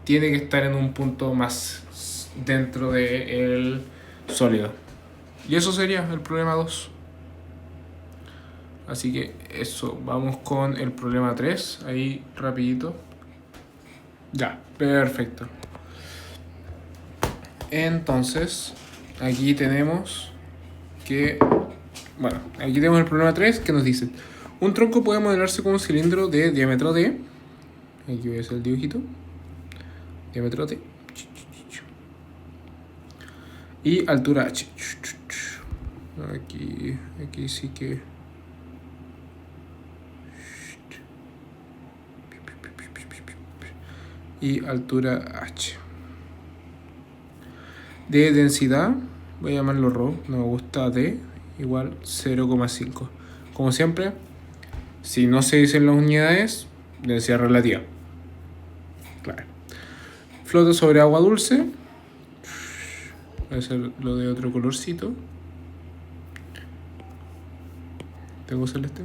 tiene que estar en un punto más dentro del sólido. Y eso sería el problema 2. Así que eso, vamos con el problema 3, ahí rapidito. Ya, perfecto. Entonces, aquí tenemos que... Bueno, aquí tenemos el problema 3 que nos dice: un tronco puede modelarse con un cilindro de diámetro D. Aquí voy a hacer el dibujito. Diámetro D. Y altura H. Aquí sí que... Y altura H. De densidad, voy a llamarlo ρ, no me gusta D, igual 0,5. Como siempre, si no se dicen las unidades, densidad relativa. Claro. Flota sobre agua dulce. Voy a hacer lo de otro colorcito. ¿Tengo celeste?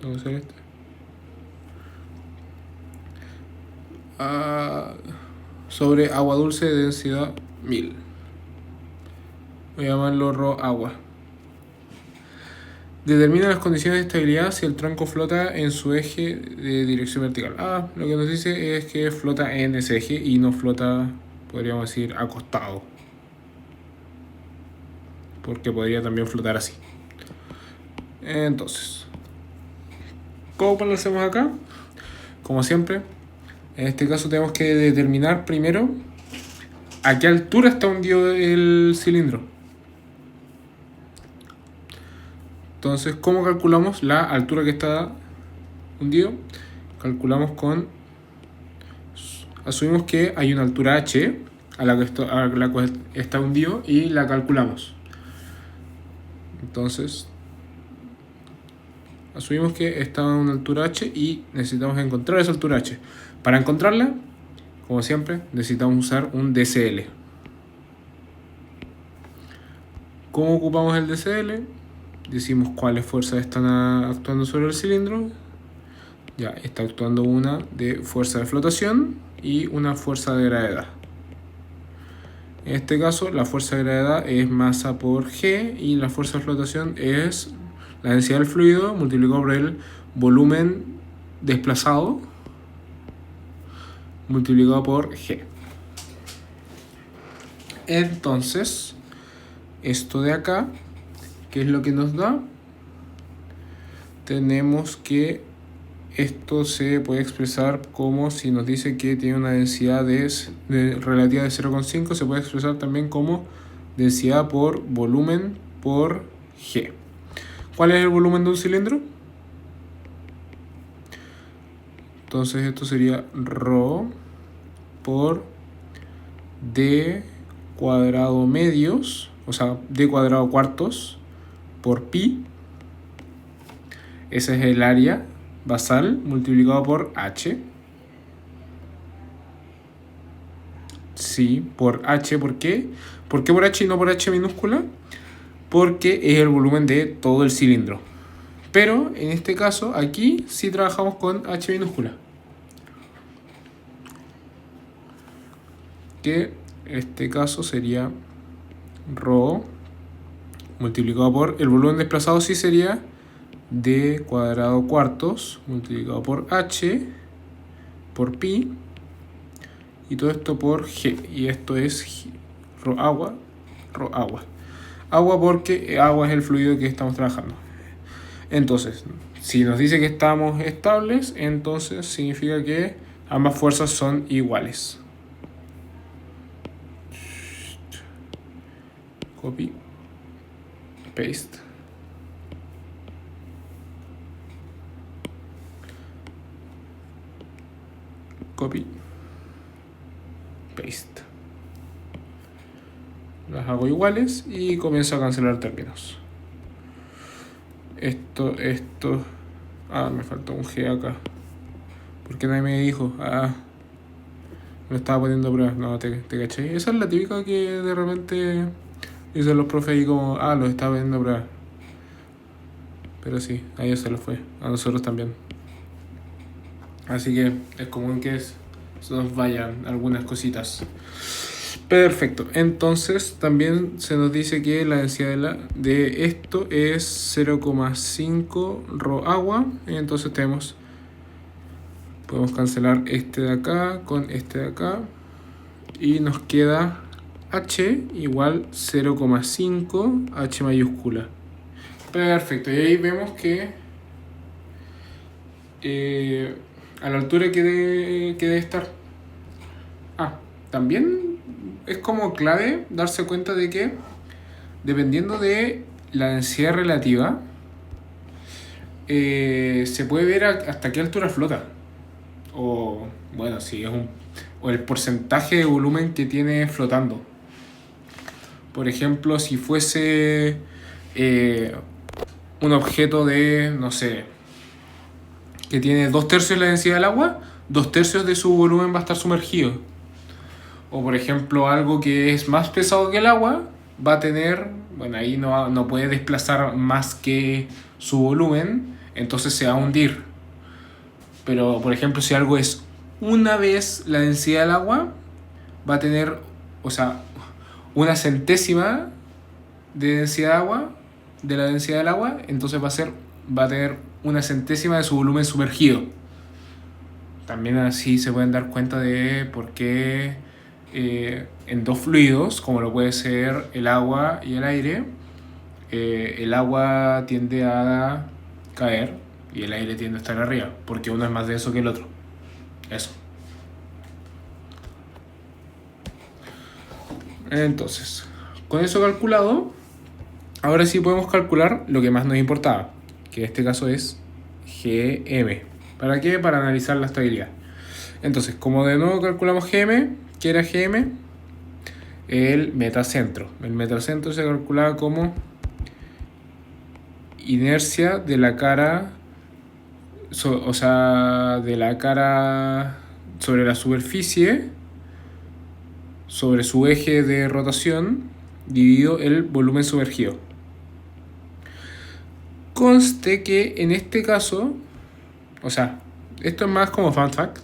¿Tengo celeste? Sobre agua dulce de densidad 1000. Voy a llamarlo ρ agua. Determina las condiciones de estabilidad si el tronco flota en su eje de dirección vertical. Lo que nos dice es que flota en ese eje y no flota, podríamos decir, acostado. Porque podría también flotar así. Entonces, ¿cómo lo hacemos acá? Como siempre, en este caso tenemos que determinar primero a qué altura está hundido el cilindro. Entonces, ¿cómo calculamos la altura que está hundido? Calculamos con... Asumimos que hay una altura h a la que está hundido y la calculamos. Entonces, asumimos que está a una altura h y necesitamos encontrar esa altura h. Para encontrarla, como siempre, necesitamos usar un DCL. ¿Cómo ocupamos el DCL? Decimos cuáles fuerzas están actuando sobre el cilindro. Ya, está actuando una de fuerza de flotación y una fuerza de gravedad. En este caso, la fuerza de gravedad es masa por G y la fuerza de flotación es la densidad del fluido multiplicado por el volumen desplazado multiplicado por G. Entonces, esto de acá, ¿qué es lo que nos da? Tenemos que esto se puede expresar como, si nos dice que tiene una densidad relativa de 0,5, se puede expresar también como densidad por volumen por G. ¿Cuál es el volumen de un cilindro? Entonces esto sería ρ por d cuadrado medios, o sea, d cuadrado cuartos por pi. Ese es el área basal multiplicado por h. Sí, por h. ¿Por qué? ¿Por qué por h y no por h minúscula? Porque es el volumen de todo el cilindro. Pero en este caso, aquí sí trabajamos con h minúscula. que este caso sería ρ multiplicado por el volumen desplazado, sí sería d cuadrado cuartos multiplicado por h por pi, y todo esto por g, y esto es ρ agua, agua porque agua es el fluido que estamos trabajando. Entonces, si nos dice que estamos estables, entonces significa que ambas fuerzas son iguales. Copy, paste. Copy, paste. Las hago iguales y comienzo a cancelar términos. Esto. Me faltó un G acá. ¿Por qué nadie me dijo? Me estaba poniendo a prueba. No, te caché. Esa es la típica que de repente dicen los profes y como, lo estaba poniendo a prueba. Pero sí, a ellos se los fue. A nosotros también. Así que es común que se nos vayan algunas cositas. Perfecto, entonces también se nos dice que la densidad de esto es 0,5 ρ agua. Entonces podemos cancelar este de acá con este de acá y nos queda H igual 0,5 H mayúscula. Perfecto, y ahí vemos que a la altura que debe estar. También es como clave darse cuenta de que dependiendo de la densidad relativa se puede ver hasta qué altura flota, o bueno, si es o el porcentaje de volumen que tiene flotando. Por ejemplo, si fuese un objeto de, no sé, que tiene 2/3 la densidad del agua, 2/3 de su volumen va a estar sumergido. O por ejemplo, algo que es más pesado que el agua va a tener, bueno, ahí no puede desplazar más que su volumen, entonces se va a hundir. Pero por ejemplo, si algo es una vez la densidad del agua, va a tener, o sea, una centésima de densidad de agua, de la densidad del agua, entonces va a tener una centésima de su volumen sumergido. También así se pueden dar cuenta de por qué en dos fluidos, como lo puede ser el agua y el aire, el agua tiende a caer y el aire tiende a estar arriba, porque uno es más denso que el otro. Eso. Entonces, con eso calculado, ahora sí podemos calcular lo que más nos importaba, que en este caso es Gm. ¿Para qué? Para analizar la estabilidad. Entonces, como de nuevo calculamos Gm, ¿qué era Gm? El metacentro. El metacentro se calculaba como inercia de la cara, de la cara sobre la superficie, sobre su eje de rotación, dividido el volumen sumergido. Conste que en este caso, esto es más como fun fact.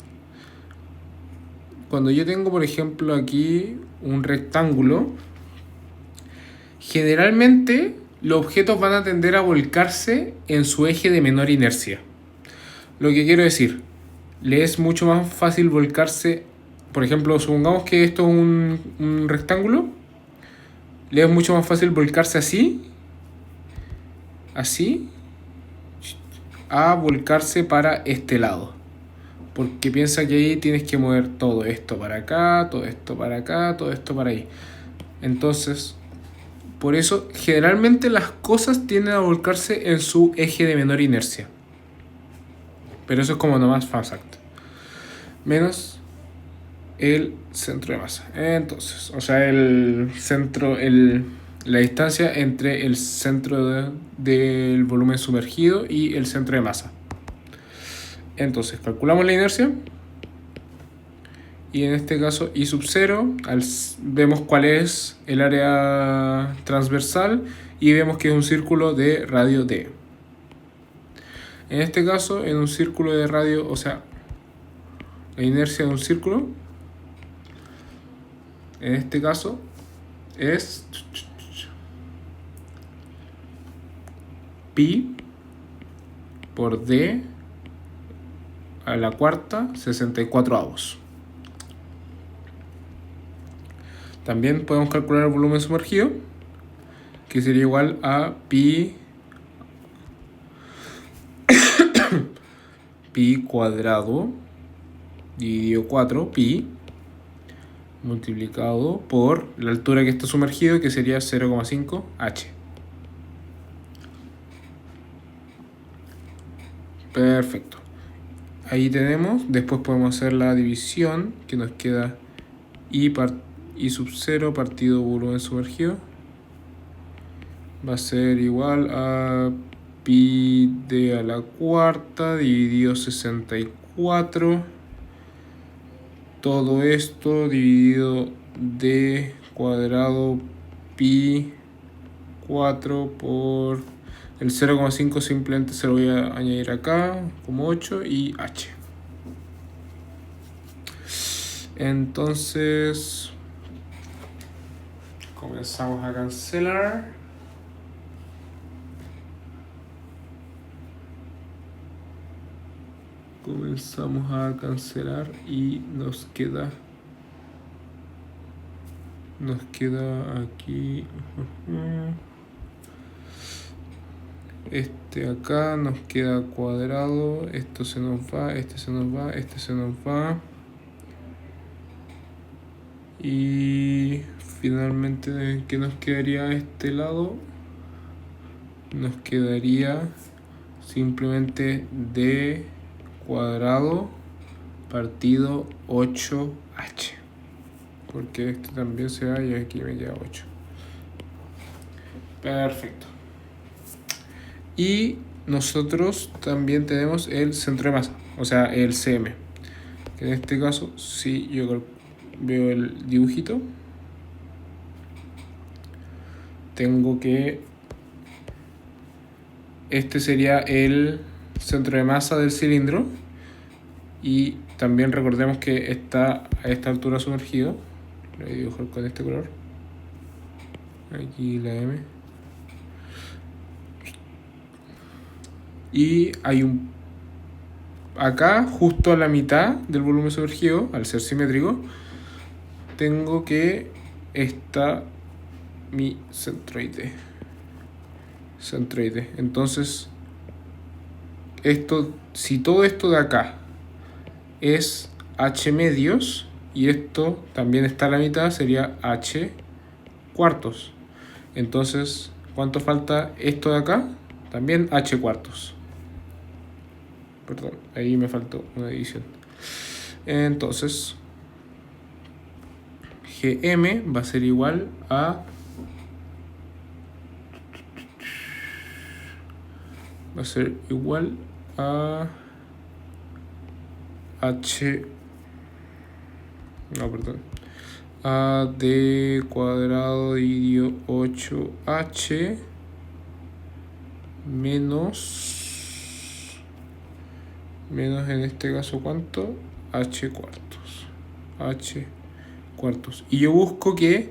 Cuando yo tengo, por ejemplo, aquí un rectángulo, generalmente los objetos van a tender a volcarse en su eje de menor inercia. Lo que quiero decir, le es mucho más fácil volcarse, por ejemplo, supongamos que esto es un rectángulo, le es mucho más fácil volcarse así, a volcarse para este lado. Porque piensa que ahí tienes que mover todo esto para acá, todo esto para acá, todo esto para ahí. Entonces, por eso generalmente las cosas tienden a volcarse en su eje de menor inercia. Pero eso es como nomás fun fact. Menos el centro de masa. Entonces, la distancia entre el centro del volumen sumergido y el centro de masa. Entonces, calculamos la inercia. Y en este caso, I sub 0, vemos cuál es el área transversal y vemos que es un círculo de radio D. En este caso, en un círculo de radio, la inercia de un círculo En este caso es pi por d a la cuarta 64avos. También podemos calcular el volumen sumergido, que sería igual a pi cuadrado dividido 4 pi multiplicado por la altura que está sumergido, que sería 0,5 h. Perfecto. Ahí tenemos. Después podemos hacer la división, que nos queda I sub 0 partido volumen sumergido va a ser igual a pi d a la cuarta dividido 64. Todo esto dividido d cuadrado pi 4 por el 0,5, simplemente se lo voy a añadir acá como 8 y h. Entonces comenzamos a cancelar. Comenzamos a cancelar y nos queda aquí este acá nos queda cuadrado, esto se nos va, este se nos va, este se nos va, y finalmente, ¿qué nos quedaría a este lado? Nos quedaría simplemente d cuadrado partido 8h, porque este también se va y aquí me queda 8. Perfecto. Y nosotros también tenemos el centro de masa, o sea, el CM. En este caso, si yo veo el dibujito, tengo que este sería el centro de masa del cilindro, y también recordemos que está a esta altura sumergido. Lo voy a dibujar con este color, aquí la M, y hay acá justo a la mitad del volumen sumergido, al ser simétrico, tengo que está mi centroide. Entonces, si todo esto de acá es h medios y esto también está a la mitad, sería h cuartos. Entonces, ¿cuánto falta esto de acá? También h cuartos. Perdón, ahí me faltó una división. Entonces, Gm va a ser igual a a d cuadrado dividido 8h menos en este caso, ¿cuánto? h cuartos. Y yo busco que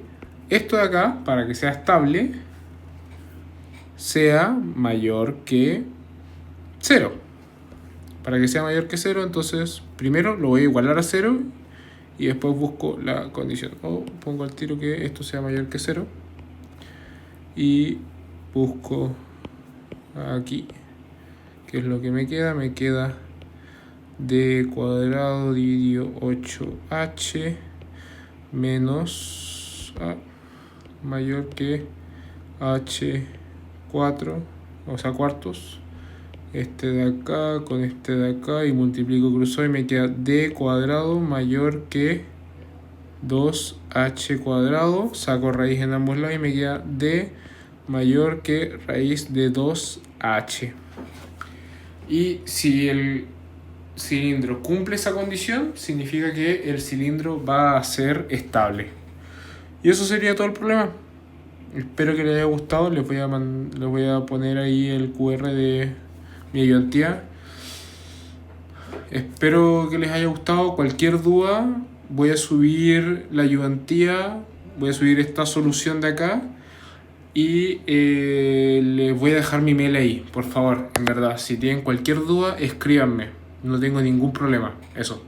esto de acá, para que sea estable, sea mayor que 0. Para que sea mayor que 0, entonces primero lo voy a igualar a 0 y después busco la condición. O pongo al tiro que esto sea mayor que 0 y busco aquí, ¿qué es lo que me queda? Me queda d cuadrado dividido 8h menos mayor que h4, o sea, cuartos. Este de acá con este de acá y multiplico cruzado y me queda d cuadrado mayor que 2h cuadrado. Saco raíz en ambos lados y me queda d mayor que raíz de 2h. Y si el cilindro cumple esa condición, significa que el cilindro va a ser estable. Y eso sería todo el problema. Espero que les haya gustado. Les voy a poner ahí el QR de mi ayudantía. Espero que les haya gustado. Cualquier duda voy a subir la ayudantía, voy a subir esta solución de acá y les voy a dejar mi mail ahí, por favor, en verdad. Si tienen cualquier duda, escríbanme. No tengo ningún problema. Eso.